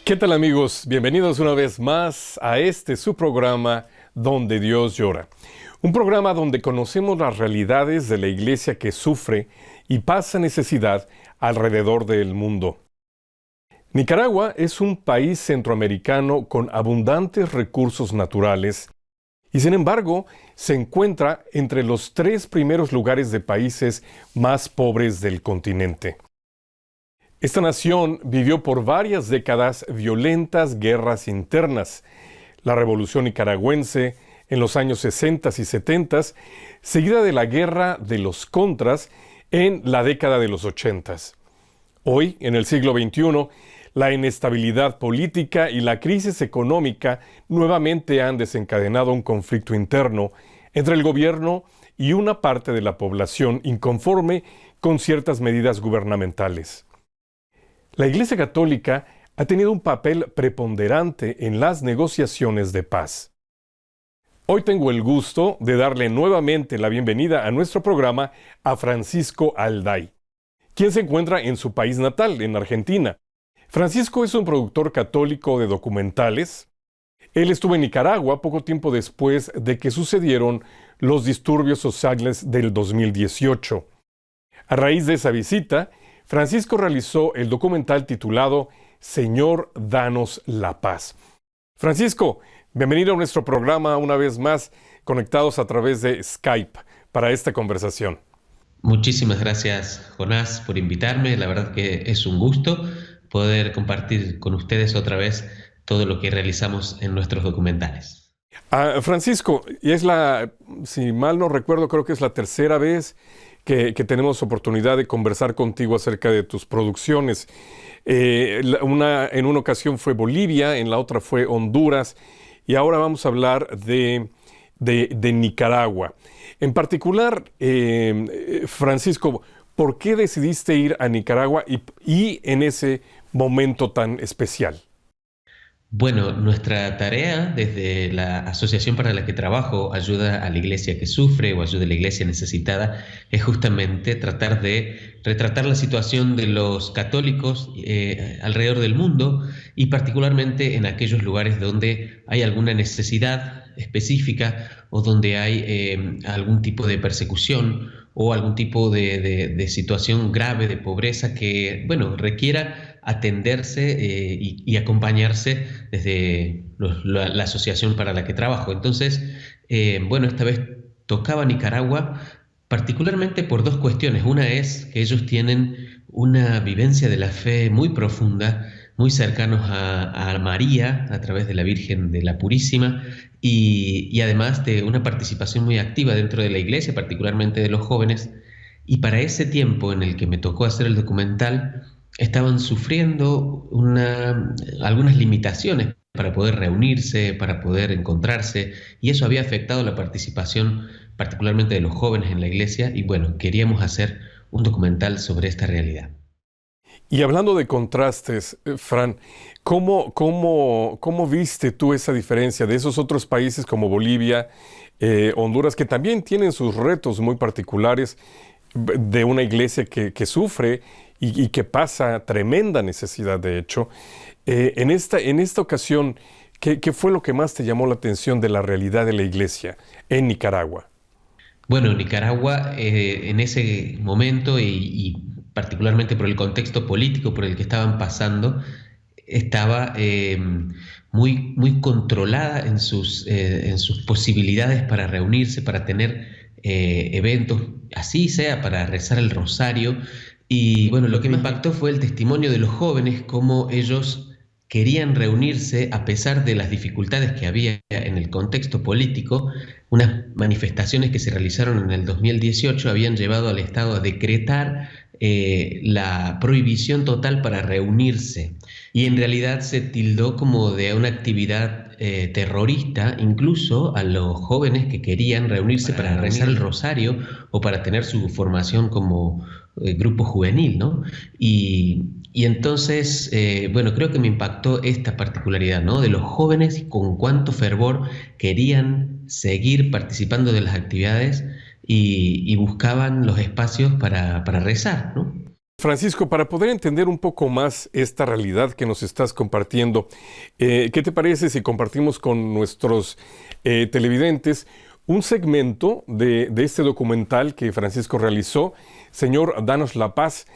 ¿Qué tal, amigos? Bienvenidos una vez más a su programa Donde Dios llora. Un programa donde conocemos las realidades de la iglesia que sufre y pasa necesidad alrededor del mundo. Nicaragua es un país centroamericano con abundantes recursos naturales y, sin embargo, se encuentra entre los 3 primeros lugares de países más pobres del continente. Esta nación vivió por varias décadas violentas guerras internas. La Revolución Nicaragüense en los años 60 y 70, seguida de la Guerra de los Contras en la década de los 80. Hoy, en el siglo XXI, la inestabilidad política y la crisis económica nuevamente han desencadenado un conflicto interno entre el gobierno y una parte de la población inconforme con ciertas medidas gubernamentales. La Iglesia Católica ha tenido un papel preponderante en las negociaciones de paz. Hoy tengo el gusto de darle nuevamente la bienvenida a nuestro programa a Francisco Alday, quien se encuentra en su país natal, en Argentina. Francisco es un productor católico de documentales. Él estuvo en Nicaragua poco tiempo después de que sucedieron los disturbios sociales del 2018. A raíz de esa visita, Francisco realizó el documental titulado Señor, danos la paz. Francisco, bienvenido a nuestro programa una vez más, conectados a través de Skype para esta conversación. Muchísimas gracias, Jonás, por invitarme. La verdad que es un gusto poder compartir con ustedes otra vez todo lo que realizamos en nuestros documentales. Francisco, si mal no recuerdo, creo que es la tercera vez que tenemos oportunidad de conversar contigo acerca de tus producciones. En una ocasión fue Bolivia, en la otra fue Honduras, y ahora vamos a hablar de Nicaragua. En particular, Francisco, ¿por qué decidiste ir a Nicaragua y en ese momento tan especial? Bueno, nuestra tarea desde la asociación para la que trabajo, Ayuda a la Iglesia que Sufre o Ayuda a la Iglesia Necesitada, es justamente tratar de retratar la situación de los católicos alrededor del mundo y particularmente en aquellos lugares donde hay alguna necesidad específica o donde hay algún tipo de persecución o algún tipo de situación grave de pobreza que, bueno, requiera atenderse y acompañarse desde la asociación para la que trabajo. Entonces, bueno, esta vez tocaba Nicaragua particularmente por 2 cuestiones. Una es que ellos tienen una vivencia de la fe muy profunda, muy cercanos a María a través de la Virgen de la Purísima y además de una participación muy activa dentro de la iglesia, particularmente de los jóvenes. Y para ese tiempo en el que me tocó hacer el documental, estaban sufriendo algunas limitaciones para poder reunirse, para poder encontrarse, y eso había afectado la participación particularmente de los jóvenes en la iglesia, y bueno, queríamos hacer un documental sobre esta realidad. Y hablando de contrastes, Fran, ¿cómo viste tú esa diferencia de esos otros países como Bolivia, Honduras, que también tienen sus retos muy particulares, de una iglesia que sufre y que pasa tremenda necesidad, de hecho? En esta ocasión, ¿qué fue lo que más te llamó la atención de la realidad de la iglesia en Nicaragua? Bueno, Nicaragua en ese momento y particularmente por el contexto político por el que estaban pasando, estaba muy controlada en sus posibilidades para reunirse, para tener eventos, así sea para rezar el rosario. Y bueno, lo que me impactó fue el testimonio de los jóvenes, cómo ellos querían reunirse a pesar de las dificultades que había en el contexto político. Unas manifestaciones que se realizaron en el 2018 habían llevado al Estado a decretar la prohibición total para reunirse, y en realidad se tildó como de una actividad terrorista incluso a los jóvenes que querían reunirse para rezar el rosario o para tener su formación como grupo juvenil, ¿no? Y entonces, bueno, creo que me impactó esta particularidad, ¿no? De los jóvenes, con cuánto fervor querían seguir participando de las actividades y buscaban los espacios para rezar, ¿no? Francisco, para poder entender un poco más esta realidad que nos estás compartiendo, ¿qué te parece si compartimos con nuestros televidentes un segmento de este documental que Francisco realizó, Señor, danos la paz,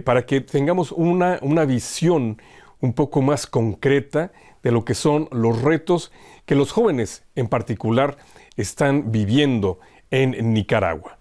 para que tengamos una visión un poco más concreta de lo que son los retos que los jóvenes en particular están viviendo en Nicaragua?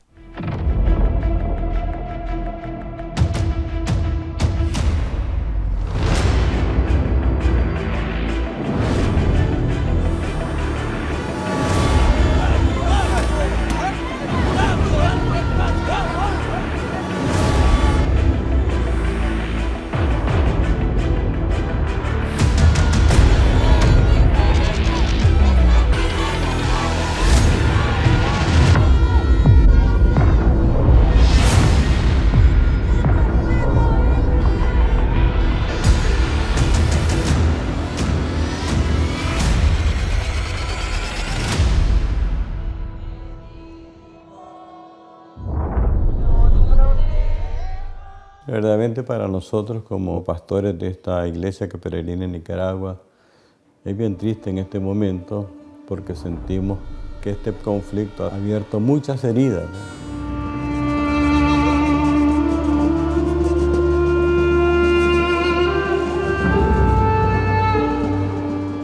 Verdaderamente para nosotros como pastores de esta iglesia que peregrina en Nicaragua, es bien triste en este momento porque sentimos que este conflicto ha abierto muchas heridas, ¿no?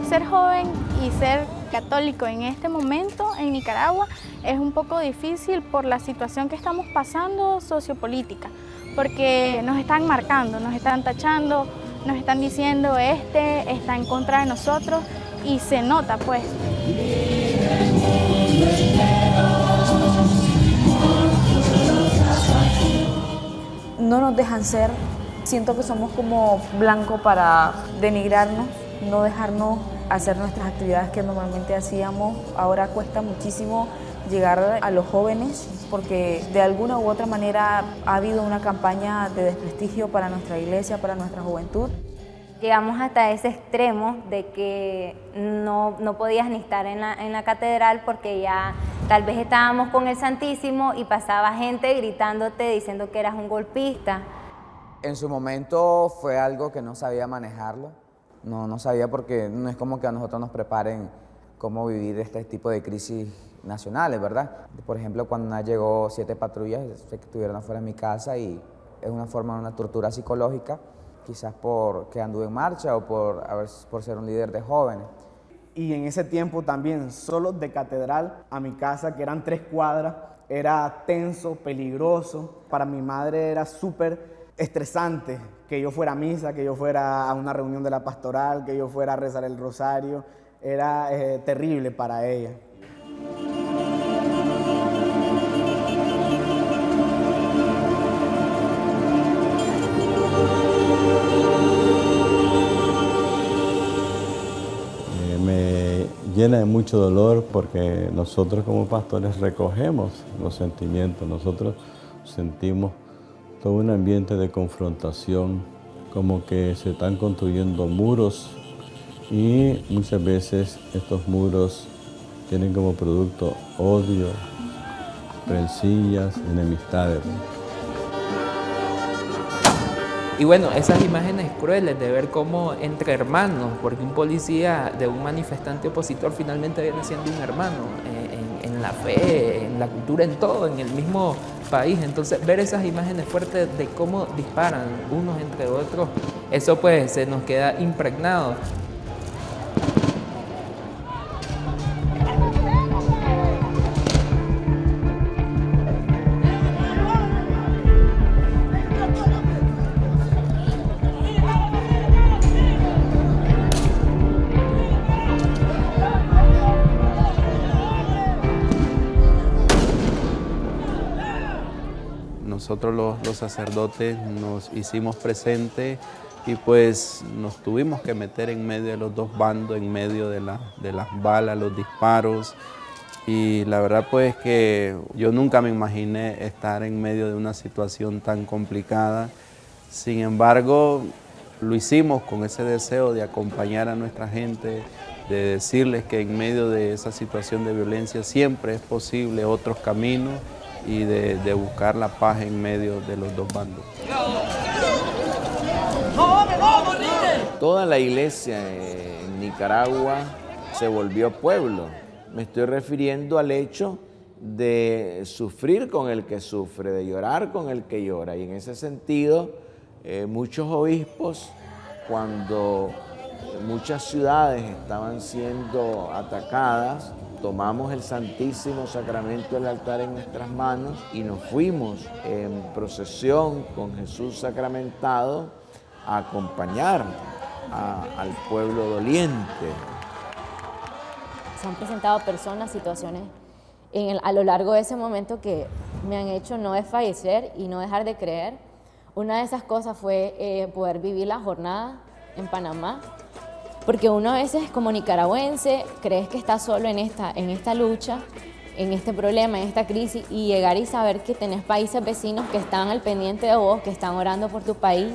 Ser joven y ser católico en este momento en Nicaragua es un poco difícil por la situación que estamos pasando sociopolítica, porque nos están marcando, nos están tachando, nos están diciendo está en contra de nosotros y se nota pues. No nos dejan ser, siento que somos como blanco para denigrarnos, no dejarnos hacer nuestras actividades que normalmente hacíamos. Ahora cuesta muchísimo llegar a los jóvenes porque de alguna u otra manera ha habido una campaña de desprestigio para nuestra iglesia, para nuestra juventud. Llegamos hasta ese extremo de que no podías ni estar en la catedral porque ya tal vez estábamos con el Santísimo y pasaba gente gritándote diciendo que eras un golpista. En su momento fue algo que no sabía manejarlo, no sabía porque no es como que a nosotros nos preparen cómo vivir este tipo de crisis nacionales, ¿verdad? Por ejemplo, cuando llegó 7 patrullas, sé que estuvieron afuera de mi casa y es una forma de una tortura psicológica, quizás porque anduve en marcha o por ser un líder de jóvenes. Y en ese tiempo también, solo de catedral a mi casa, que eran 3 cuadras, era tenso, peligroso. Para mi madre era súper estresante que yo fuera a misa, que yo fuera a una reunión de la pastoral, que yo fuera a rezar el rosario. Era terrible para ella. Me llena de mucho dolor porque nosotros como pastores recogemos los sentimientos, nosotros sentimos todo un ambiente de confrontación, como que se están construyendo muros y muchas veces estos muros tienen como producto odio, rencillas, enemistades. Y bueno, esas imágenes crueles de ver cómo entre hermanos, porque un policía de un manifestante opositor finalmente viene siendo un hermano en la fe, en la cultura, en todo, en el mismo país. Entonces ver esas imágenes fuertes de cómo disparan unos entre otros, eso pues se nos queda impregnado. Nosotros los sacerdotes nos hicimos presentes y pues nos tuvimos que meter en medio de los dos bandos, en medio de las balas, los disparos. Y la verdad pues que yo nunca me imaginé estar en medio de una situación tan complicada. Sin embargo, lo hicimos con ese deseo de acompañar a nuestra gente, de decirles que en medio de esa situación de violencia siempre es posible otros caminos y de buscar la paz en medio de los dos bandos. Toda la iglesia en Nicaragua se volvió pueblo. Me estoy refiriendo al hecho de sufrir con el que sufre, de llorar con el que llora. Y en ese sentido, muchos obispos, cuando muchas ciudades estaban siendo atacadas, tomamos el Santísimo Sacramento del altar en nuestras manos y nos fuimos en procesión con Jesús sacramentado a acompañar al pueblo doliente. Se han presentado personas, situaciones a lo largo de ese momento que me han hecho no desfallecer y no dejar de creer. Una de esas cosas fue poder vivir la jornada en Panamá, porque uno a veces como nicaragüense crees que está solo en esta lucha, en este problema, en esta crisis, y llegar y saber que tenés países vecinos que están al pendiente de vos, que están orando por tu país,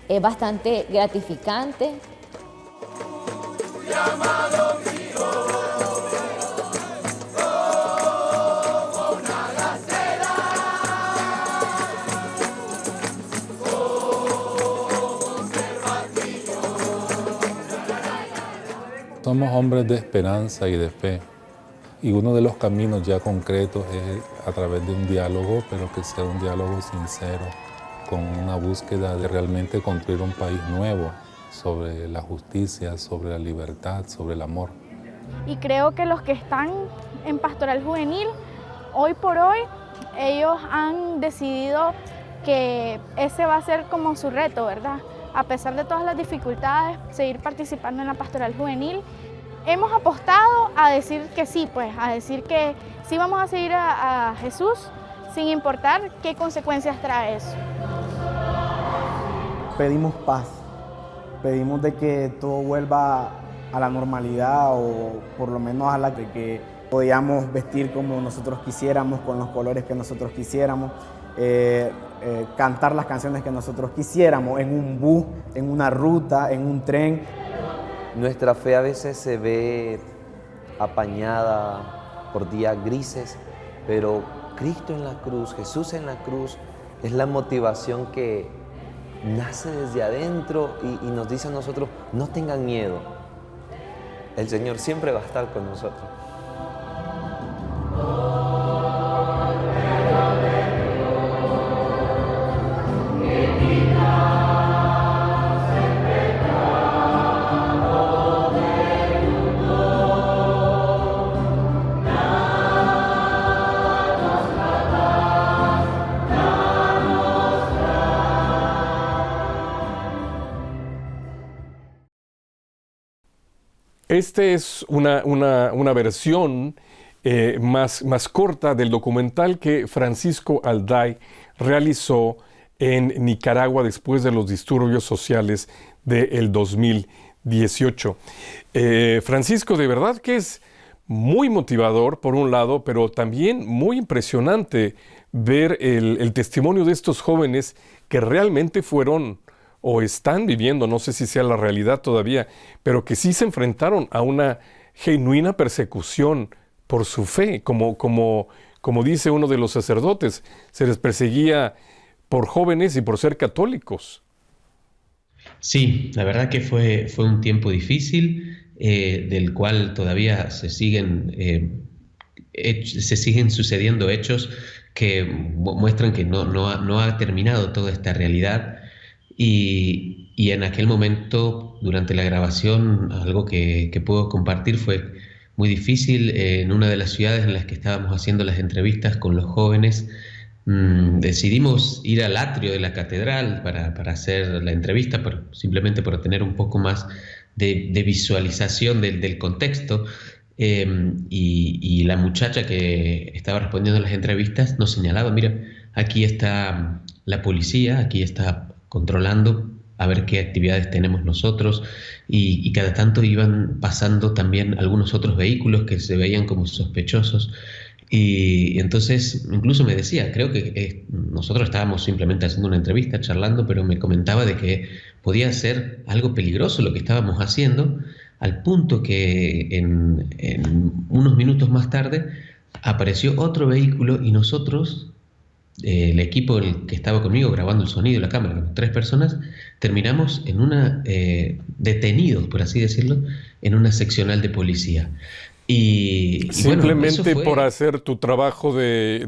es bastante gratificante. Somos hombres de esperanza y de fe, y uno de los caminos ya concretos es a través de un diálogo, pero que sea un diálogo sincero, con una búsqueda de realmente construir un país nuevo sobre la justicia, sobre la libertad, sobre el amor. Y creo que los que están en Pastoral Juvenil, hoy por hoy, ellos han decidido que ese va a ser como su reto, ¿verdad? A pesar de todas las dificultades, seguir participando en la Pastoral Juvenil. Hemos apostado a decir que sí, pues, a decir que sí vamos a seguir a Jesús, sin importar qué consecuencias trae eso. Pedimos paz, pedimos de que todo vuelva a la normalidad, o por lo menos a la de que podíamos vestir como nosotros quisiéramos, con los colores que nosotros quisiéramos, cantar las canciones que nosotros quisiéramos, en un bus, en una ruta, en un tren. Nuestra fe a veces se ve apañada por días grises, pero Cristo en la cruz, Jesús en la cruz, es la motivación que nace desde adentro y nos dice a nosotros, no tengan miedo, el Señor siempre va a estar con nosotros. Esta es una versión más corta del documental que Francisco Alday realizó en Nicaragua después de los disturbios sociales del 2018. Francisco, de verdad que es muy motivador por un lado, pero también muy impresionante ver el testimonio de estos jóvenes que realmente fueron o están viviendo, no sé si sea la realidad todavía, pero que sí se enfrentaron a una genuina persecución por su fe, como dice uno de los sacerdotes, se les perseguía por jóvenes y por ser católicos. Sí, la verdad que fue un tiempo difícil, del cual todavía se siguen sucediendo hechos que muestran que no ha terminado toda esta realidad. Y en aquel momento, durante la grabación, algo que puedo compartir fue muy difícil. En una de las ciudades en las que estábamos haciendo las entrevistas con los jóvenes, decidimos ir al atrio de la catedral para hacer la entrevista, simplemente para tener un poco más de visualización del contexto. Y la muchacha que estaba respondiendo a las entrevistas nos señalaba, mira, aquí está la policía, aquí está controlando a ver qué actividades tenemos nosotros, y cada tanto iban pasando también algunos otros vehículos que se veían como sospechosos, y entonces incluso me decía, creo que nosotros estábamos simplemente haciendo una entrevista, charlando, pero me comentaba de que podía ser algo peligroso lo que estábamos haciendo, al punto que en unos minutos más tarde apareció otro vehículo y nosotros, el equipo que estaba conmigo grabando el sonido y la cámara, con 3 personas, terminamos en detenidos, por así decirlo, en una seccional de policía. Y Simplemente bueno, por hacer tu trabajo de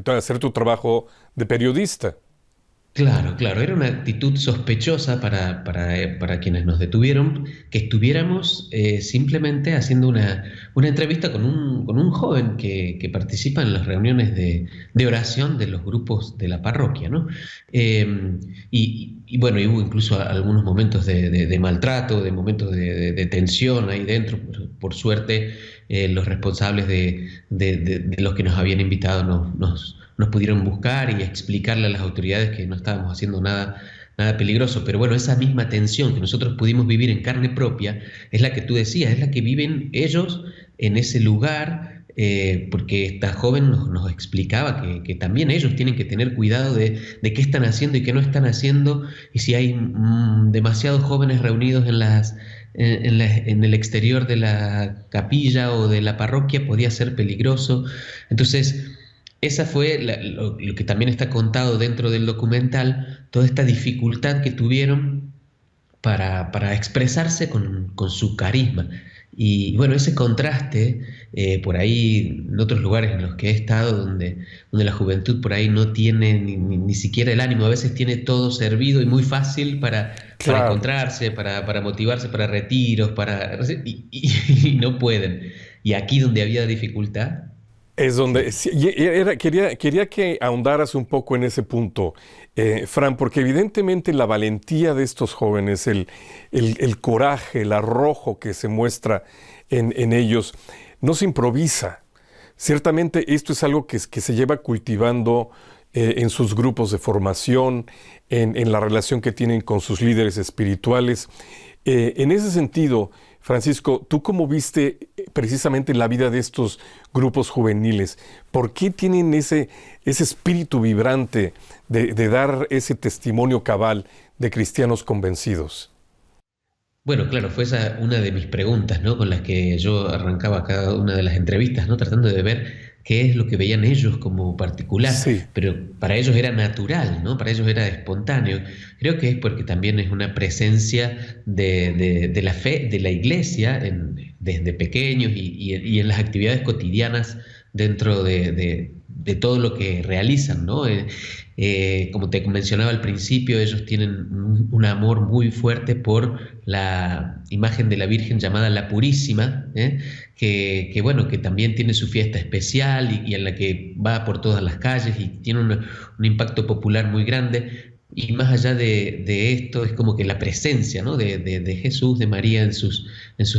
periodista. Claro, era una actitud sospechosa para quienes nos detuvieron, que estuviéramos simplemente haciendo una entrevista con un joven que participa en las reuniones de oración de los grupos de la parroquia, ¿no? Y bueno, y hubo incluso algunos momentos de maltrato, de momentos de tensión ahí dentro. Por suerte, los responsables de los que nos habían invitado nos pudieron buscar y explicarle a las autoridades que no estábamos haciendo nada peligroso. Pero bueno, esa misma tensión que nosotros pudimos vivir en carne propia es la que tú decías, es la que viven ellos en ese lugar, porque esta joven nos explicaba que también ellos tienen que tener cuidado de qué están haciendo y qué no están haciendo, y si hay demasiados jóvenes reunidos en el exterior de la capilla o de la parroquia, podía ser peligroso. Entonces, esa fue lo que también está contado dentro del documental, toda esta dificultad que tuvieron para expresarse con su carisma. Y bueno, ese contraste, por ahí en otros lugares en los que he estado, donde la juventud por ahí no tiene ni siquiera el ánimo, a veces tiene todo servido y muy fácil para encontrarse, para motivarse, para retiros, y no pueden. Y aquí donde había dificultad, es donde quería que ahondaras un poco en ese punto, Fran, porque evidentemente la valentía de estos jóvenes, el coraje, el arrojo que se muestra en ellos, no se improvisa. Ciertamente esto es algo que se lleva cultivando en sus grupos de formación, en la relación que tienen con sus líderes espirituales. En ese sentido, Francisco, ¿tú cómo viste precisamente la vida de estos grupos juveniles? ¿Por qué tienen ese espíritu vibrante de dar ese testimonio cabal de cristianos convencidos? Bueno, claro, fue esa una de mis preguntas, ¿no?, con las que yo arrancaba cada una de las entrevistas, ¿no?, tratando de ver qué es lo que veían ellos como particular. Sí. Pero para ellos era natural, ¿no? Para ellos era espontáneo. Creo que es porque también es una presencia de la fe de la iglesia desde pequeños y en las actividades cotidianas dentro de todo lo que realizan, ¿no? Como te mencionaba al principio, ellos tienen un amor muy fuerte por la imagen de la Virgen llamada la Purísima, que bueno, que también tiene su fiesta especial y en la que va por todas las calles y tiene un impacto popular muy grande. Y más allá de esto, es como que la presencia, ¿no?, de Jesús, de María en sus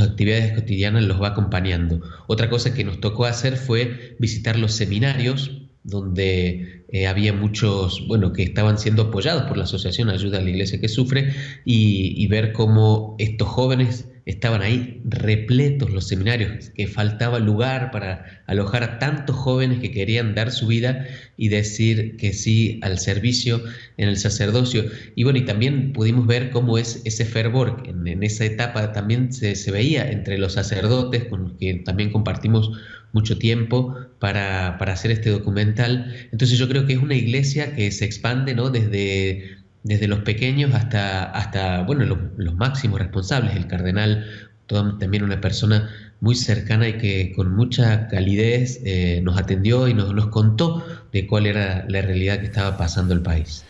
actividades cotidianas los va acompañando. Otra cosa que nos tocó hacer fue visitar los seminarios, donde había muchos, bueno, que estaban siendo apoyados por la Asociación Ayuda a la Iglesia que Sufre, y ver cómo estos jóvenes estaban ahí repletos, los seminarios, que faltaba lugar para alojar a tantos jóvenes que querían dar su vida y decir que sí al servicio en el sacerdocio. Y bueno, y también pudimos ver cómo es ese fervor, en esa etapa también se veía entre los sacerdotes, con los que también compartimos mucho tiempo para hacer este documental. Entonces yo creo que es una iglesia que se expande, ¿no?, desde los pequeños hasta bueno, los máximos responsables. El cardenal, también una persona muy cercana y que con mucha calidez nos atendió y nos contó de cuál era la realidad que estaba pasando el país.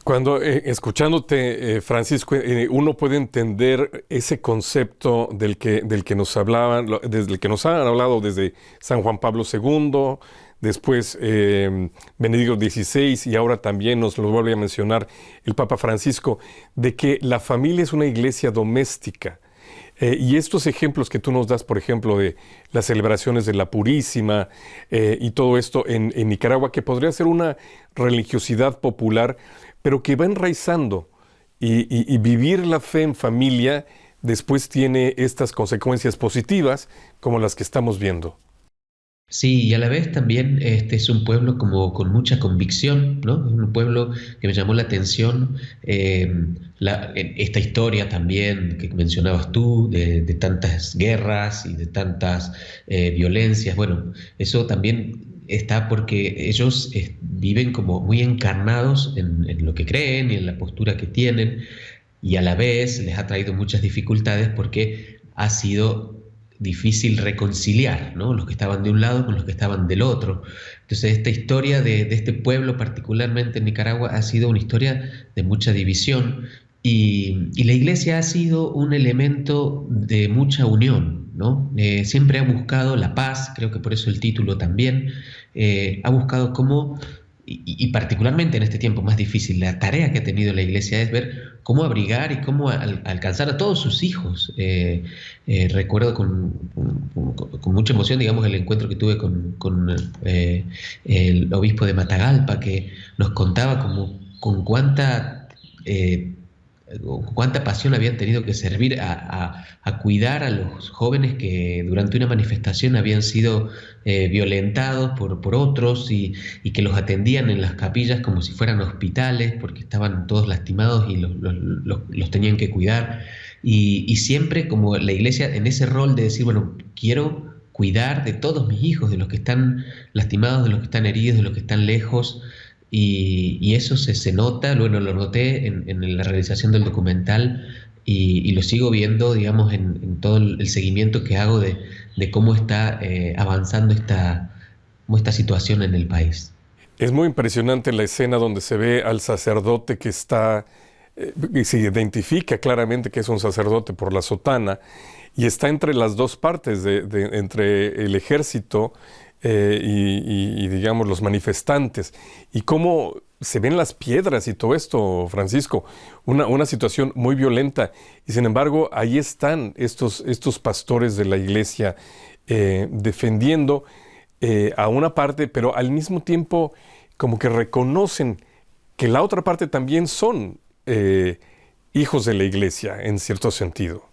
Cuando escuchándote, Francisco, uno puede entender ese concepto del que nos hablaban, desde el que nos han hablado desde San Juan Pablo II, después Benedicto XVI, y ahora también nos lo vuelve a mencionar el Papa Francisco, de que la familia es una iglesia doméstica. Y estos ejemplos que tú nos das, por ejemplo, de las celebraciones de la Purísima y todo esto en Nicaragua, que podría ser una religiosidad popular, pero que va enraizando, y vivir la fe en familia después tiene estas consecuencias positivas como las que estamos viendo. Sí, y a la vez también este es un pueblo como con mucha convicción, ¿no? Es un pueblo que me llamó la atención, esta historia también que mencionabas tú, de tantas guerras y de tantas violencias. Bueno, eso también está porque ellos viven como muy encarnados en lo que creen y en la postura que tienen, y a la vez les ha traído muchas dificultades porque ha sido difícil reconciliar, ¿no? Los que estaban de un lado con los que estaban del otro. Entonces esta historia de este pueblo, particularmente en Nicaragua, ha sido una historia de mucha división, y la iglesia ha sido un elemento de mucha unión, ¿no? Siempre ha buscado la paz, creo que por eso el título también, ha buscado cómo, y particularmente en este tiempo más difícil, la tarea que ha tenido la iglesia es ver cómo abrigar y cómo alcanzar a todos sus hijos. Recuerdo con mucha emoción, digamos, el encuentro que tuve con el obispo de Matagalpa, que nos contaba con cuánta pasión habían tenido que servir a cuidar a los jóvenes que durante una manifestación habían sido violentados por otros, y que los atendían en las capillas como si fueran hospitales porque estaban todos lastimados y los tenían que cuidar. Y siempre como la iglesia en ese rol de decir, bueno, quiero cuidar de todos mis hijos, de los que están lastimados, de los que están heridos, de los que están lejos. Y eso se nota, bueno, lo noté en la realización del documental, y lo sigo viendo, digamos, en todo el seguimiento que hago de cómo está avanzando esta situación en el país. Es muy impresionante la escena donde se ve al sacerdote que está, y se identifica claramente que es un sacerdote por la sotana, y está entre las dos partes, entre el ejército y digamos los manifestantes, y cómo se ven las piedras y todo esto, Francisco, una situación muy violenta, y sin embargo ahí están estos pastores de la iglesia defendiendo a una parte, pero al mismo tiempo como que reconocen que la otra parte también son hijos de la iglesia en cierto sentido.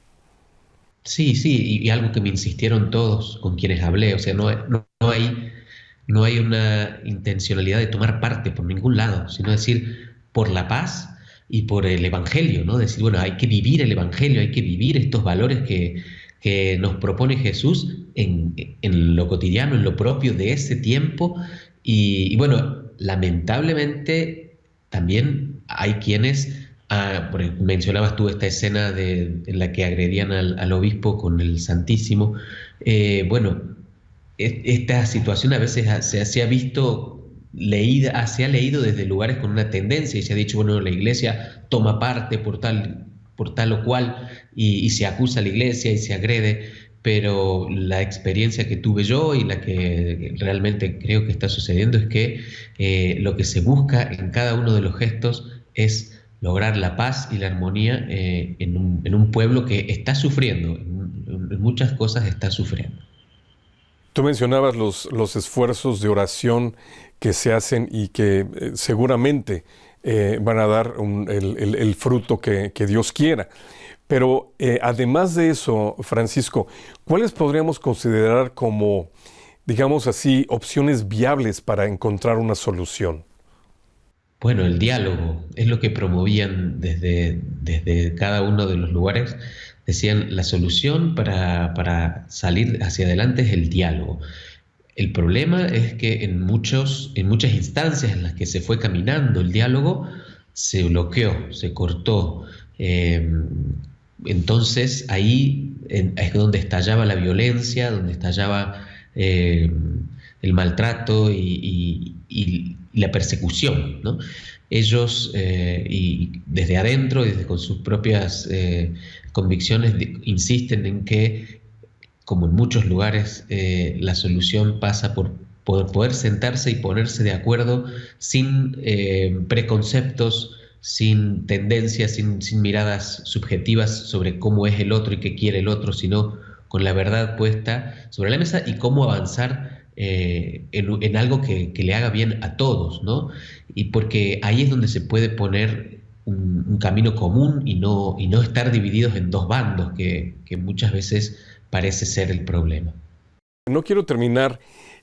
Sí, y algo que me insistieron todos con quienes hablé, o sea, no hay una intencionalidad de tomar parte por ningún lado, sino decir por la paz y por el Evangelio, ¿no? Decir, bueno, hay que vivir el Evangelio, hay que vivir estos valores que nos propone Jesús en lo cotidiano, en lo propio de ese tiempo, y bueno, lamentablemente también hay quienes... mencionabas tú esta escena en la que agredían al obispo con el Santísimo. Bueno, esta situación a veces se ha visto leída, se ha leído desde lugares con una tendencia, y se ha dicho, bueno, la iglesia toma parte por tal o cual, y se acusa a la iglesia y se agrede, pero la experiencia que tuve yo y la que realmente creo que está sucediendo es que lo que se busca en cada uno de los gestos es lograr la paz y la armonía en un pueblo que está sufriendo, en muchas cosas está sufriendo. Tú mencionabas los esfuerzos de oración que se hacen y que seguramente van a dar el fruto que Dios quiera. Pero además de eso, Francisco, ¿cuáles podríamos considerar como, digamos así, opciones viables para encontrar una solución? Bueno, el diálogo es lo que promovían desde cada uno de los lugares. Decían, la solución para salir hacia adelante es el diálogo. El problema es que en muchas instancias en las que se fue caminando el diálogo, se bloqueó, se cortó. Entonces ahí es donde estallaba la violencia, donde estallaba el maltrato y la persecución, ¿no? Ellos, y desde adentro, con sus propias convicciones, insisten en que, como en muchos lugares, la solución pasa por poder sentarse y ponerse de acuerdo sin preconceptos, sin tendencias, sin miradas subjetivas sobre cómo es el otro y qué quiere el otro, sino con la verdad puesta sobre la mesa y cómo avanzar en algo que le haga bien a todos, ¿no? Y porque ahí es donde se puede poner un camino común y no estar divididos en dos bandos, que muchas veces parece ser el problema. No quiero terminar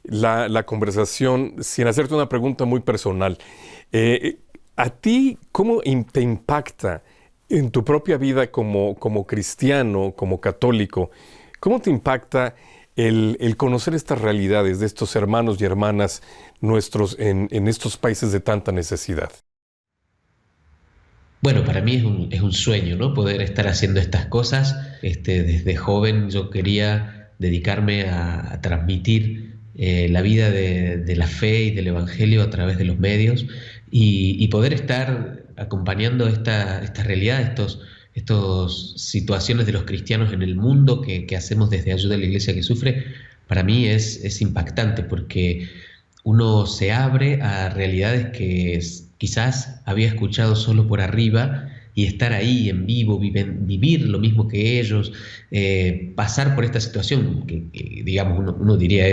la conversación sin hacerte una pregunta muy personal. ¿A ti cómo te impacta en tu propia vida como cristiano, como católico? ¿Cómo te impacta el conocer estas realidades de estos hermanos y hermanas nuestros en estos países de tanta necesidad? Bueno, para mí es un sueño, ¿no? Poder estar haciendo estas cosas. Desde joven yo quería dedicarme a transmitir la vida de la fe y del Evangelio a través de los medios y poder estar acompañando esta realidad, estas situaciones de los cristianos en el mundo que hacemos desde Ayuda a la Iglesia que Sufre. Para mí es impactante porque uno se abre a realidades que quizás había escuchado solo por arriba, y estar ahí en vivo, vivir lo mismo que ellos, pasar por esta situación que digamos, uno diría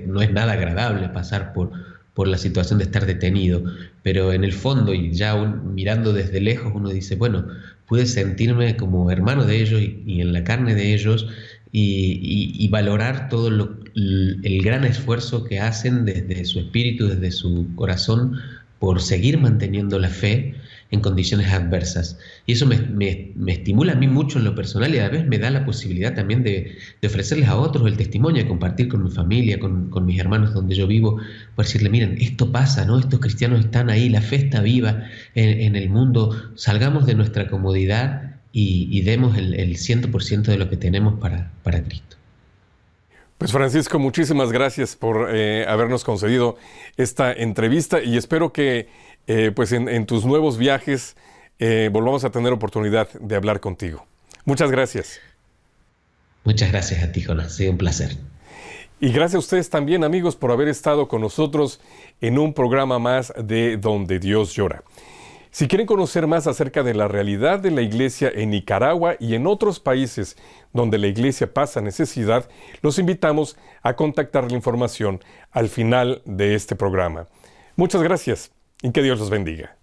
no es nada agradable pasar por la situación de estar detenido, pero en el fondo, y ya mirando desde lejos, uno dice, bueno, pude sentirme como hermano de ellos y en la carne de ellos, y valorar todo el gran esfuerzo que hacen desde su espíritu, desde su corazón, por seguir manteniendo la fe en condiciones adversas. Y eso me estimula a mí mucho en lo personal, y a la vez me da la posibilidad también de ofrecerles a otros el testimonio, de compartir con mi familia, con mis hermanos donde yo vivo, por decirle, miren, esto pasa, ¿no? Estos cristianos están ahí, la fe está viva en el mundo, salgamos de nuestra comodidad y demos el 100% de lo que tenemos para Cristo. Pues Francisco, muchísimas gracias por habernos concedido esta entrevista, y espero que pues en tus nuevos viajes volvamos a tener oportunidad de hablar contigo. Muchas gracias. Muchas gracias a ti, Jonás. Ha sido un placer. Y gracias a ustedes también, amigos, por haber estado con nosotros en un programa más de Donde Dios Llora. Si quieren conocer más acerca de la realidad de la Iglesia en Nicaragua y en otros países donde la Iglesia pasa necesidad, los invitamos a contactar la información al final de este programa. Muchas gracias y que Dios los bendiga.